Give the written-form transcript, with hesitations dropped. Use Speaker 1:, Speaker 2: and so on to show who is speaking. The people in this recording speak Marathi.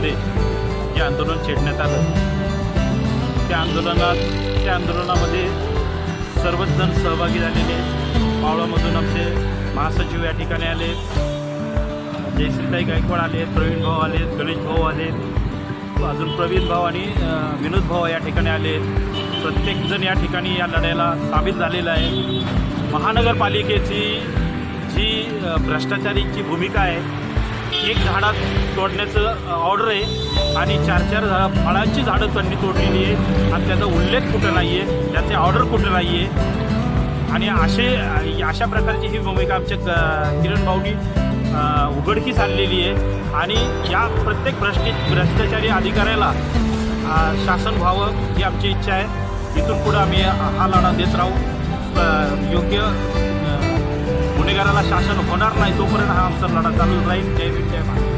Speaker 1: मावळमध्ये जे आंदोलन छेडण्यात आलं त्या आंदोलनामध्ये सर्वच जण सहभागी झालेले. मावळमधून आमचे महासचिव या ठिकाणी आले, जयश्रीताई गायकवाड आले, प्रवीण भाऊ आले, गणेश भाऊ आले, अजून प्रवीण भाऊ आणि विनोद भाऊ या ठिकाणी आले. प्रत्येकजण या ठिकाणी या लढ्याला सामील झालेला आहे. महानगरपालिकेची जी भ्रष्टाचारीची भूमिका आहे, एक झाडात तोडण्याचं ऑर्डर आहे आणि 4-4 फळांची झाडं त्यांनी तोडलेली आहे आणि त्याचा उल्लेख कुठं नाही आहे, त्याचे ऑर्डर कुठं नाही आहे. आणि अशा प्रकारची ही भूमिका आमच्या किरण भाऊनी उघडकीस आणलेली आहे. आणि या प्रत्येक भ्रष्टाचारी अधिकाऱ्याला शासन व्हावं ही आमची इच्छा आहे. इथून पुढं आम्ही हा लढा देत राहू. योग्य गुन्हेगाराला शासन होणार नाही तोपर्यंत हा आमचा लढा चालू राहील. जय भीम, जय महाराष्ट्र.